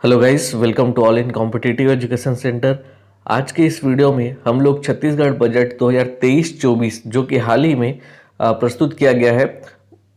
Hello guys, welcome to all in competitive education centre. आज के इस वीडियो में हम लोग छत्तीसगढ़ बजट 2023-24 जो कि हाल ही में प्रस्तुत किया गया है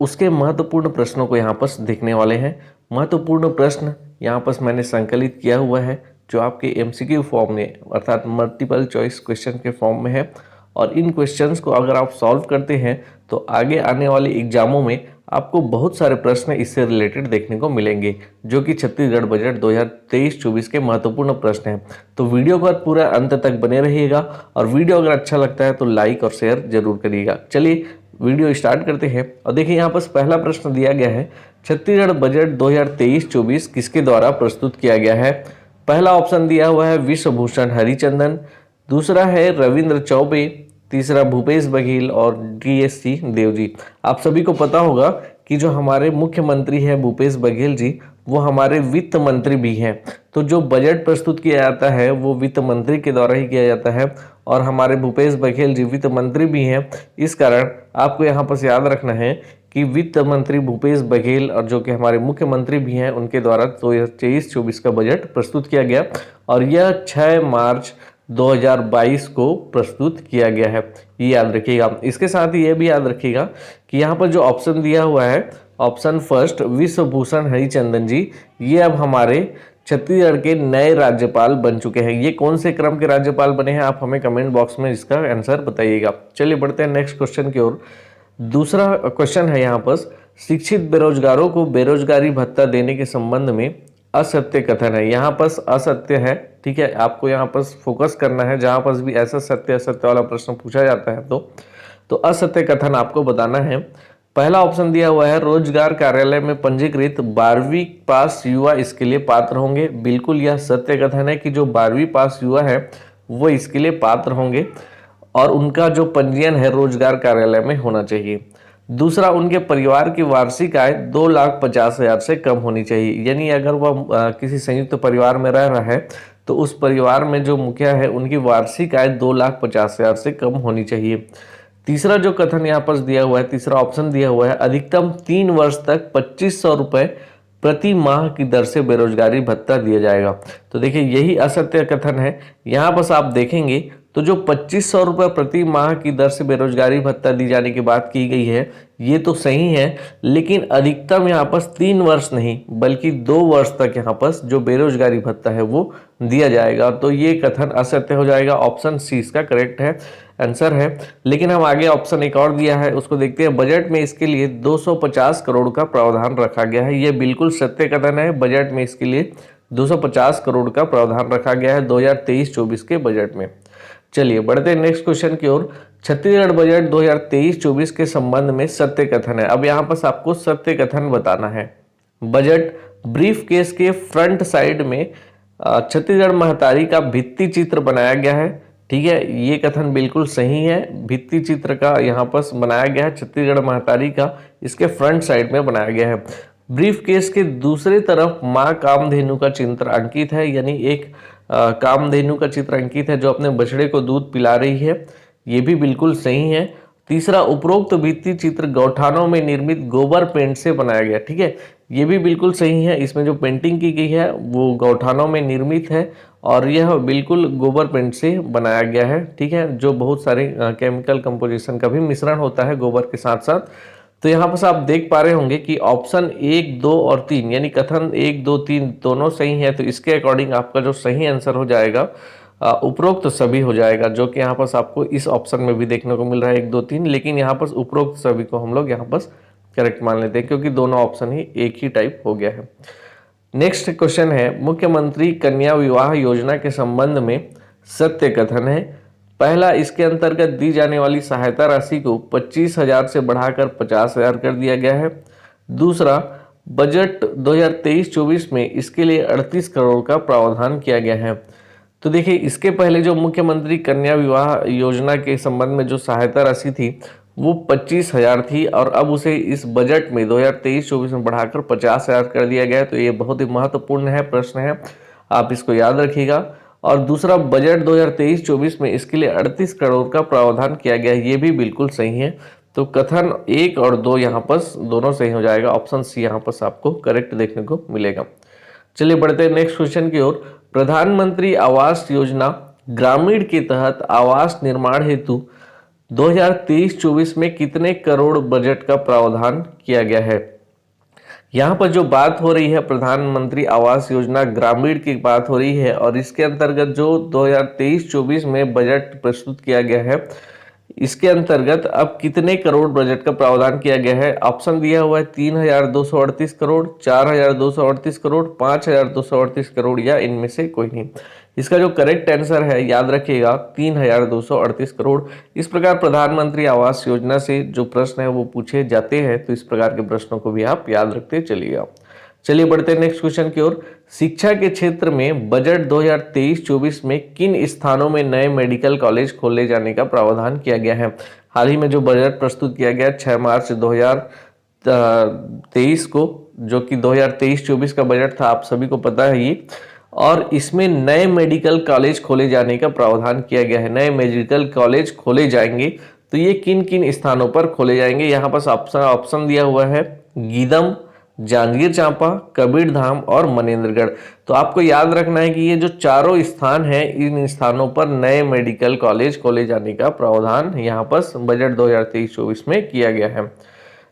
उसके महत्वपूर्ण प्रश्नों को यहाँ पर देखने वाले हैं। महत्वपूर्ण प्रश्न यहाँ पर मैंने संकलित किया हुआ है जो आपके एमसीक्यू फॉर्म में अर्थात मल्टीपल चॉइस क्वेश्चन के फॉर्म में है, और इन क्वेश्चंस को अगर आप सॉल्व करते हैं तो आगे आने वाले एग्जामों में आपको बहुत सारे प्रश्न इससे रिलेटेड देखने को मिलेंगे जो कि छत्तीसगढ़ बजट 2023-24 के महत्वपूर्ण प्रश्न हैं। तो वीडियो को पूरा अंत तक बने रहिएगा, और वीडियो अगर अच्छा लगता है तो लाइक और शेयर जरूर करिएगा। चलिए वीडियो स्टार्ट करते हैं। और देखिए यहाँ पर पहला प्रश्न दिया गया है, छत्तीसगढ़ बजट 2023-24 किसके द्वारा प्रस्तुत किया गया है। पहला ऑप्शन दिया हुआ है विश्वभूषण हरिचंदन, दूसरा है रविंद्र चौबे, तीसरा भूपेश बघेल और DSC देव जी। आप सभी को पता होगा कि जो हमारे मुख्यमंत्री हैं भूपेश बघेल जी, वो हमारे वित्त मंत्री भी हैं। तो जो बजट प्रस्तुत किया जाता है वो वित्त मंत्री के द्वारा ही किया जाता है, और हमारे भूपेश बघेल जी वित्त मंत्री भी हैं। इस कारण आपको यहाँ पर याद रखना है कि वित्त मंत्री भूपेश बघेल और जो कि हमारे मुख्यमंत्री भी हैं उनके द्वारा 2023-24 का बजट प्रस्तुत किया गया, और यह 6 मार्च 2022 को प्रस्तुत किया गया है। ये याद रखिएगा। इसके साथ ही ये भी याद रखिएगा कि यहाँ पर जो ऑप्शन दिया हुआ है, ऑप्शन फर्स्ट विश्वभूषण हरिचंदन जी, ये अब हमारे छत्तीसगढ़ के नए राज्यपाल बन चुके हैं। ये कौन से क्रम के राज्यपाल बने हैं, आप हमें कमेंट बॉक्स में इसका आंसर बताइएगा। चलिए बढ़ते हैं नेक्स्ट क्वेश्चन की ओर। दूसरा क्वेश्चन है यहाँ पर, शिक्षित बेरोजगारों को बेरोजगारी भत्ता देने के संबंध में असत्य कथन है। यहाँ पर असत्य है, ठीक है, आपको यहाँ पर फोकस करना है। जहाँ पर भी ऐसा सत्य असत्य वाला प्रश्न पूछा जाता है तो असत्य कथन आपको बताना है। पहला ऑप्शन दिया हुआ है, रोजगार कार्यालय में पंजीकृत 12वीं पास युवा इसके लिए पात्र होंगे। बिल्कुल यह सत्य कथन है कि जो 12वीं पास युवा है वो इसके लिए पात्र होंगे, और उनका जो पंजीयन है रोजगार कार्यालय में होना चाहिए। दूसरा, उनके परिवार की वार्षिक आय 2,50,000 से कम होनी चाहिए। यानी अगर वह किसी संयुक्त परिवार में रह रहा है तो उस परिवार में जो मुखिया है उनकी वार्षिक आय 2,50,000 से कम होनी चाहिए। तीसरा जो कथन यहाँ पर दिया हुआ है, तीसरा ऑप्शन दिया हुआ है, अधिकतम 3 वर्ष तक 2,500 रुपये प्रति माह की दर से बेरोजगारी भत्ता दिया जाएगा। तो देखिए यही असत्य कथन है। यहाँ पर आप देखेंगे तो जो 2,500 रुपये प्रति माह की दर से बेरोजगारी भत्ता दी जाने की बात की गई है ये तो सही है, लेकिन अधिकतम यहाँ पर 3 वर्ष नहीं बल्कि 2 वर्ष तक यहाँ पर जो बेरोजगारी भत्ता है वो दिया जाएगा। तो ये कथन असत्य हो जाएगा। ऑप्शन सी इसका करेक्ट है, आंसर है। लेकिन हम आगे ऑप्शन एक और दिया है उसको देखते हैं। बजट में इसके लिए 250 करोड़ का प्रावधान रखा गया है। ये बिल्कुल सत्य कथन है। बजट में इसके लिए 250 करोड़ का प्रावधान रखा गया है 2023-24 के बजट में। चलिए बढ़ते हैं नेक्स्ट क्वेश्चन की ओर। छत्तीसगढ़ बजट 2023-24 के संबंध में सत्य कथन है। अब यहाँ पर आपको सत्य कथन बताना है। बजट ब्रीफ केस के फ्रंट साइड में छत्तीसगढ़ महतारी का भित्ति चित्र बनाया गया है, ठीक है। ये कथन बिल्कुल सही है। भित्ति चित्र का यहाँ पर बनाया गया है छत्तीसगढ़ महतारी का, इसके फ्रंट साइड में बनाया गया है। ब्रीफ केस के दूसरी तरफ माँ कामधेनु का चित्र अंकित है, यानी एक कामधेनु का चित्र अंकित है जो अपने बछड़े को दूध पिला रही है। ये भी बिल्कुल सही है। तीसरा, उपरोक्त भित्ति चित्र गौठानों में निर्मित गोबर पेंट से बनाया गया, ठीक है। ये भी बिल्कुल सही है। इसमें जो पेंटिंग की गई है वो गौठानों में निर्मित है, और यह बिल्कुल गोबर पेंट से बनाया गया है, ठीक है, जो बहुत सारे केमिकल कंपोजिशन का भी मिश्रण होता है गोबर के साथ साथ। तो यहाँ पर आप देख पा रहे होंगे कि ऑप्शन 1, 2 और 3 यानी कथन 1, 2, 3 दोनों सही है। तो इसके अकॉर्डिंग आपका जो सही आंसर हो जाएगा उपरोक्त सभी हो जाएगा, जो कि यहाँ पर आपको इस ऑप्शन में भी देखने को मिल रहा है 1, 2, 3। लेकिन यहाँ पर उपरोक्त सभी को हम लोग यहाँ पर करेक्ट मान लेते हैं क्योंकि दोनों ऑप्शन ही एक ही टाइप हो गया है। नेक्स्ट क्वेश्चन है, मुख्यमंत्री कन्या विवाह योजना के संबंध में सत्य कथन है। पहला, इसके अंतर्गत दी जाने वाली सहायता राशि को 25,000 से बढ़ाकर 50,000 कर दिया गया है। दूसरा, बजट 2023-24 में इसके लिए 38 करोड़ का प्रावधान किया गया है। तो देखिए इसके पहले जो मुख्यमंत्री कन्या विवाह योजना के संबंध में जो सहायता राशि थी वो 25,000 थी, और अब उसे इस बजट में 2023-24 में बढ़ाकर 50,000 कर दिया गया है। तो ये बहुत ही महत्वपूर्ण है, प्रश्न है, आप इसको याद रखिएगा। और दूसरा, बजट 2023-24 में इसके लिए 38 करोड़ का प्रावधान किया गया है। ये भी बिल्कुल सही है। तो कथन 1 और 2 यहाँ पर दोनों सही हो जाएगा। ऑप्शन सी यहाँ पर आपको करेक्ट देखने को मिलेगा। चलिए बढ़ते हैं नेक्स्ट क्वेश्चन की ओर। प्रधानमंत्री आवास योजना ग्रामीण के तहत आवास निर्माण हेतु 2023-24 में कितने करोड़ बजट का प्रावधान किया गया है। यहाँ पर जो बात हो रही है प्रधानमंत्री आवास योजना ग्रामीण की बात हो रही है, और इसके अंतर्गत जो 2023-24 में बजट प्रस्तुत किया गया है, इसके अंतर्गत अब कितने करोड़ बजट का प्रावधान किया गया है। ऑप्शन दिया हुआ है 3,238 करोड़, 4,238 करोड़, 5,238 करोड़, या इनमें से कोई नहीं। इसका जो करेक्ट आंसर है याद रखिएगा 3,238 करोड़। इस प्रकार प्रधानमंत्री आवास योजना से जो प्रश्न है वो पूछे जाते हैं, तो इस प्रकार के प्रश्नों को भी आप याद रखते चलिएगा। चलिए बढ़ते हैं नेक्स्ट क्वेश्चन की ओर। शिक्षा के क्षेत्र में बजट 2023-24 में किन स्थानों में नए मेडिकल कॉलेज खोले जाने का प्रावधान किया गया है। हाल ही में जो बजट प्रस्तुत किया गया 6 मार्च 2023 को, जो कि 2023-24 का बजट था, आप सभी को पता है ये, और इसमें नए मेडिकल कॉलेज खोले जाने का प्रावधान किया गया है। नए मेडिकल कॉलेज खोले जाएंगे, तो ये किन किन स्थानों पर खोले जाएंगे। यहाँ पर ऑप्शन दिया हुआ है गीदम, जांजगीर चांपा, कबीरधाम और मनेंद्रगढ़। तो आपको याद रखना है कि ये जो चारों स्थान हैं, इन स्थानों पर नए मेडिकल कॉलेज खोले जाने का प्रावधान यहाँ पर बजट 2023-24 में किया गया है।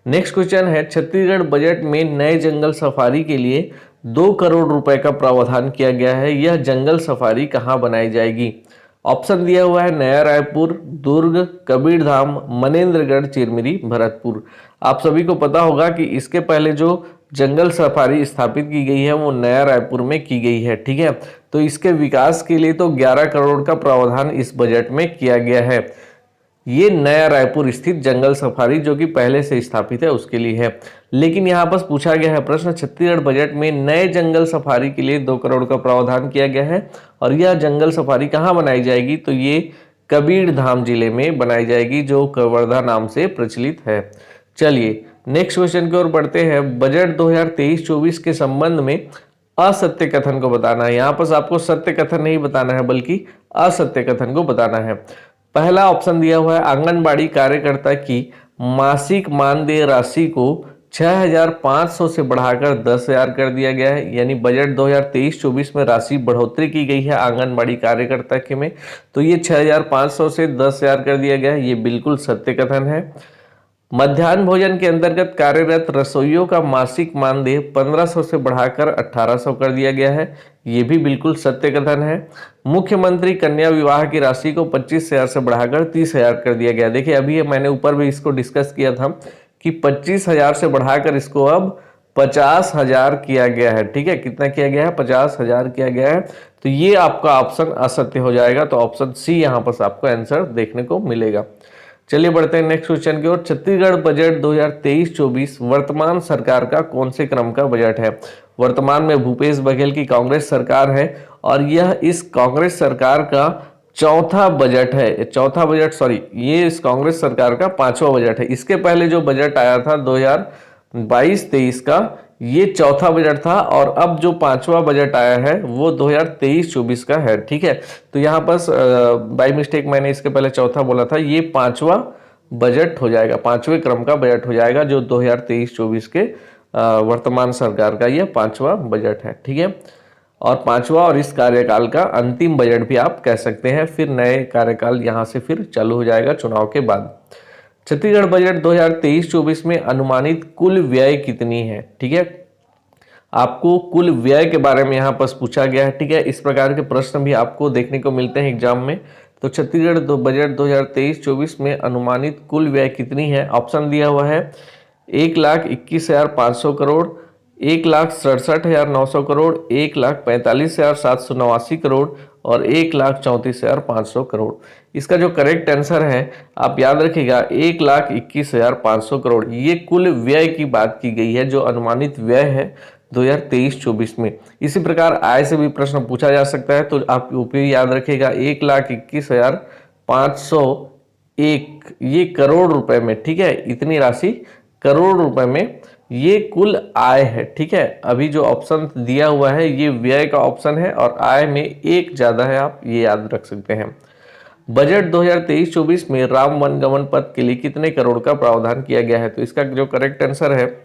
नेक्स्ट क्वेश्चन है, छत्तीसगढ़ बजट में नए जंगल सफारी के लिए 2 करोड़ रुपए का प्रावधान किया गया है। यह जंगल सफारी कहाँ बनाई जाएगी। ऑप्शन दिया हुआ है नया रायपुर, दुर्ग, कबीरधाम, मनेंद्रगढ़, चिरमिरी, भरतपुर। आप सभी को पता होगा कि इसके पहले जो जंगल सफारी स्थापित की गई है वो नया रायपुर में की गई है, ठीक है। तो इसके विकास के लिए तो 11 करोड़ का प्रावधान इस बजट में किया गया है। ये नया रायपुर स्थित जंगल सफारी जो कि पहले से स्थापित है उसके लिए है। लेकिन यहाँ पर पूछा गया है प्रश्न, छत्तीसगढ़ बजट में नए जंगल सफारी के लिए 2 करोड़ का प्रावधान किया गया है, और यह जंगल सफारी कहाँ बनाई जाएगी, तो ये कबीरधाम जिले में बनाई जाएगी, जो कवर्धा नाम से प्रचलित है। चलिए नेक्स्ट क्वेश्चन की ओर बढ़ते हैं। बजट 2023-24 के संबंध में असत्य कथन को बताना है। यहाँ पर आपको सत्य कथन नहीं बताना है, बल्कि असत्य कथन को बताना है। पहला ऑप्शन दिया हुआ है आंगनबाड़ी कार्यकर्ता की मासिक मानदेय राशि को 6,500 से बढ़ाकर 10,000 कर दिया गया है। यानी बजट 2023-24 में राशि बढ़ोतरी की गई है आंगनबाड़ी कार्यकर्ता के में, तो ये 6,500 से 10,000 कर दिया गया है। ये बिल्कुल सत्य कथन है। मध्याह्न भोजन के अंतर्गत कार्यरत रसोइयों का मासिक मानदेय 1,500 से बढ़ाकर 1,800 कर दिया गया है। ये भी बिल्कुल सत्य कथन है। मुख्यमंत्री कन्या विवाह की राशि को 25,000 से बढ़ाकर 30,000 कर दिया गया। देखिए अभी मैंने ऊपर भी इसको डिस्कस किया था कि 25,000 से बढ़ाकर इसको अब 50,000 किया गया है, ठीक है। कितना किया गया है, 50,000 किया गया है। तो ये आपका ऑप्शन असत्य हो जाएगा, तो ऑप्शन सी यहाँ पर आपको आंसर देखने को मिलेगा। चलिए बढ़ते हैं नेक्स्ट क्वेश्चन की ओर। छत्तीसगढ़ बजट 2023-24 वर्तमान सरकार का कौन से क्रम का बजट है। वर्तमान में भूपेश बघेल की कांग्रेस सरकार है, और यह इस कांग्रेस सरकार का चौथा बजट है। चौथा बजट, सॉरी, ये इस कांग्रेस सरकार का 5वां बजट है। इसके पहले जो बजट आया था 2022-23 का, ये चौथा बजट था, और अब जो 5वां बजट आया है वो 2023-24 का है, ठीक है। तो यहाँ पर बाय मिस्टेक मैंने इसके पहले चौथा बोला था, ये 5वां बजट हो जाएगा, 5वें क्रम का बजट हो जाएगा, जो 2023-24 के वर्तमान सरकार का यह 5वां बजट है, ठीक है। और 5वां और इस कार्यकाल का अंतिम बजट भी आप कह सकते हैं। फिर नए कार्यकाल यहाँ से फिर चालू हो जाएगा चुनाव के बाद। छत्तीसगढ़ बजट 2023-24 में अनुमानित कुल व्यय कितनी है, ठीक है। आपको कुल व्यय के बारे में यहाँ पर पूछा गया है, ठीक है। इस प्रकार के प्रश्न भी आपको देखने को मिलते हैं एग्जाम में। तो छत्तीसगढ़ बजट 2023-24 में अनुमानित कुल व्यय कितनी है। ऑप्शन दिया हुआ है 1,21,500 करोड़, 1,67,900 करोड़, 1,45,789 करोड़ और 1,34,500 करोड़। इसका जो करेक्ट आंसर है आप याद रखिएगा 1,21,500 करोड़। ये कुल व्यय की बात की गई है, जो अनुमानित व्यय है 2023-24 में। इसी प्रकार आय से भी प्रश्न पूछा जा सकता है, तो आप ऊपरी याद रखिएगा 1,21,501, ये करोड़ रुपए में, ठीक है। इतनी राशि करोड़ रुपए में ये कुल आय है, ठीक है। अभी जो ऑप्शन दिया हुआ है ये व्यय का ऑप्शन है, और आय में एक ज्यादा है, आप ये याद रख सकते हैं। बजट 2023-24 में राम वनगमन पथ के लिए कितने करोड़ का प्रावधान किया गया है। तो इसका जो करेक्ट आंसर है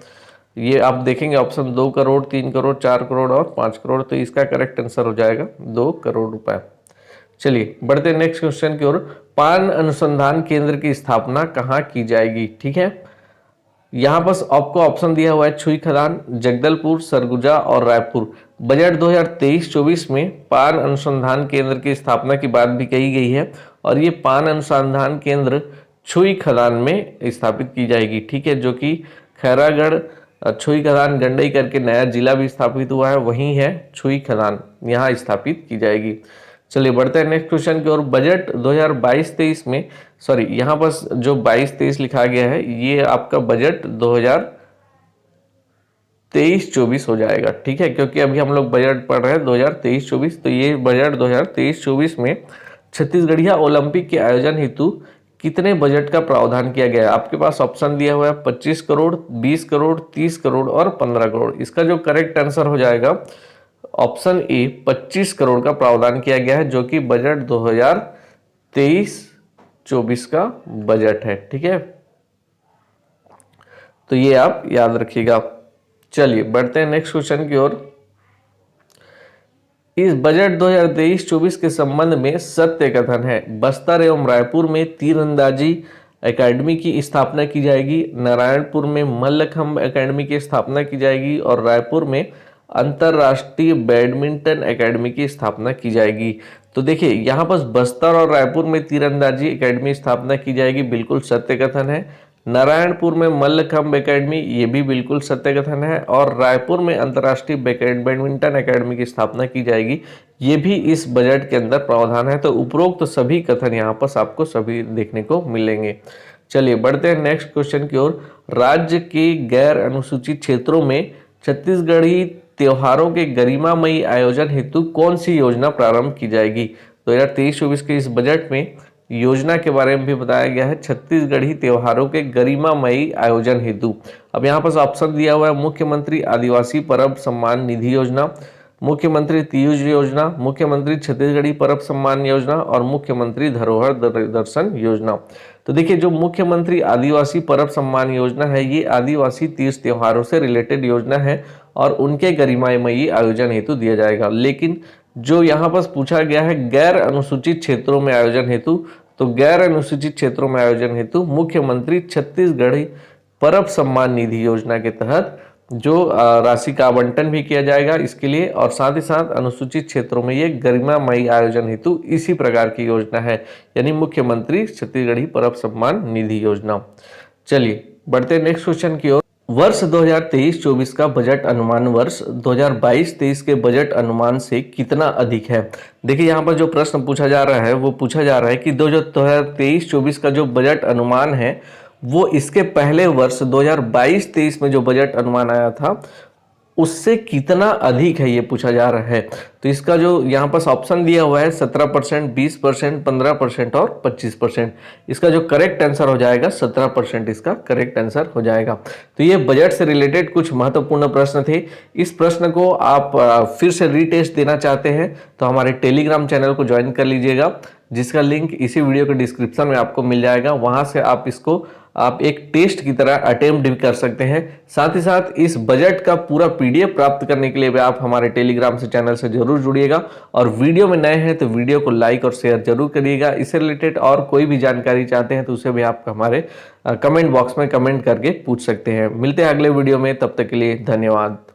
ये आप देखेंगे ऑप्शन 2 करोड़, 3 करोड़, 4 करोड़ और 5 करोड़, तो इसका करेक्ट आंसर हो जाएगा 2 करोड़ रुपए। चलिए बढ़ते हैं नेक्स्ट क्वेश्चन की ओर। पान अनुसंधान केंद्र की स्थापना कहाँ की जाएगी? ठीक है, यहाँ पर आपको ऑप्शन दिया हुआ है छुई खदान, जगदलपुर, सरगुजा और रायपुर। बजट 2023-24 में पान अनुसंधान केंद्र की स्थापना की बात भी कही गई है और ये पान अनुसंधान केंद्र छुई खदान में स्थापित की जाएगी। ठीक है, जो कि खैरागढ़ छुई खदान गंडई करके नया जिला भी स्थापित हुआ है, वहीं है छुई खदान, यहाँ स्थापित की जाएगी। चलिए बढ़ते हैं नेक्स्ट क्वेश्चन की ओर। बजट 2022-23 में, सॉरी यहाँ पर जो 22-23 लिखा गया है ये आपका बजट 2023-24 हो जाएगा। ठीक है, क्योंकि अभी हम लोग बजट पढ़ रहे हैं 2023-24, तो ये बजट 2023-24 में छत्तीसगढ़िया ओलंपिक के आयोजन हेतु कितने बजट का प्रावधान किया गया है? आपके पास ऑप्शन दिया हुआ है 25 करोड़, 20 करोड़, 30 करोड़ और 15 करोड़। इसका जो करेक्ट आंसर हो जाएगा ऑप्शन ए 25 करोड़ का प्रावधान किया गया है, जो कि बजट 2023-24 का बजट है। ठीक है, तो ये आप याद रखिएगा। चलिए बढ़ते हैं नेक्स्ट क्वेश्चन की ओर। इस बजट 2023-24 के संबंध में सत्य कथन है। बस्तर एवं रायपुर में तीरंदाजी एकेडमी की स्थापना की जाएगी, नारायणपुर में मल्लखंब एकेडमी की स्थापना की जाएगी और रायपुर में अंतरराष्ट्रीय बैडमिंटन एकेडमी की स्थापना की जाएगी। तो देखिए यहाँ पर बस्तर और रायपुर में तीरंदाजी एकेडमी स्थापना की जाएगी, बिल्कुल सत्य कथन है। नारायणपुर में मल्लखंब एकेडमी, ये भी बिल्कुल सत्य कथन है। और रायपुर में अंतर्राष्ट्रीय बैडमिंटन एकेडमी की स्थापना की जाएगी, ये भी इस बजट के अंदर प्रावधान है। तो उपरोक्त तो सभी कथन यहाँ पर आपको सभी देखने को मिलेंगे। चलिए बढ़ते हैं नेक्स्ट क्वेश्चन की ओर। राज्य के गैर अनुसूचित क्षेत्रों में छत्तीसगढ़ी त्योहारों के गरिमामयी आयोजन हेतु कौन सी योजना प्रारंभ की जाएगी? 2023-24 के इस बजट में योजना के बारे में भी बताया गया है, छत्तीसगढ़ी त्योहारों के गरिमामयी आयोजन हेतु। अब यहाँ पर ऑप्शन दिया हुआ है मुख्यमंत्री आदिवासी पर्व सम्मान निधि योजना, मुख्यमंत्री तीज योजना, मुख्यमंत्री छत्तीसगढ़ी पर्व सम्मान योजना और मुख्यमंत्री धरोहर दर्शन योजना। तो देखिए जो मुख्यमंत्री आदिवासी पर्व सम्मान योजना है ये आदिवासी तीज त्योहारों से रिलेटेड योजना है और उनके गरिमामयी आयोजन हेतु दिया जाएगा। लेकिन जो यहाँ पर पूछा गया है गैर अनुसूचित क्षेत्रों में आयोजन हेतु, तो गैर अनुसूचित क्षेत्रों में आयोजन हेतु मुख्यमंत्री छत्तीसगढ़ी पर्व सम्मान निधि योजना के तहत जो राशि का आवंटन भी किया जाएगा इसके लिए, और साथ ही साथ अनुसूचित क्षेत्रों में ये गरिमामयी आयोजन हेतु इसी प्रकार की योजना है, यानी मुख्यमंत्री छत्तीसगढ़ी पर्व सम्मान निधि योजना। चलिए बढ़ते नेक्स्ट क्वेश्चन की ओर। वर्ष 2023-24 का बजट अनुमान वर्ष 2022-23 के बजट अनुमान से कितना अधिक है? देखिए यहाँ पर जो प्रश्न पूछा जा रहा है वो पूछा जा रहा है कि 2023-24 का जो बजट अनुमान है वो इसके पहले वर्ष 2022-23 में जो बजट अनुमान आया था उससे कितना अधिक है, ये पूछा जा रहा है। तो इसका जो यहाँ पर ऑप्शन दिया हुआ है 17%, 20%, 15% और 25%। इसका जो करेक्ट आंसर हो जाएगा 17%, इसका करेक्ट आंसर हो जाएगा। तो ये बजट से रिलेटेड कुछ महत्वपूर्ण प्रश्न थे। इस प्रश्न को आप फिर से रीटेस्ट देना चाहते हैं तो हमारे टेलीग्राम चैनल को ज्वाइन कर लीजिएगा, जिसका लिंक इसी वीडियो के डिस्क्रिप्शन में आपको मिल जाएगा। वहां से आप इसको एक टेस्ट की तरह अटेम्प्ट भी कर सकते हैं। साथ ही साथ इस बजट का पूरा पीडीएफ प्राप्त करने के लिए भी आप हमारे टेलीग्राम से चैनल से जरूर जुड़िएगा और वीडियो में नए हैं तो वीडियो को लाइक और शेयर जरूर करिएगा। इससे रिलेटेड और कोई भी जानकारी चाहते हैं तो उसे भी आप हमारे कमेंट बॉक्स में कमेंट करके पूछ सकते हैं। मिलते हैं अगले वीडियो में, तब तक के लिए धन्यवाद।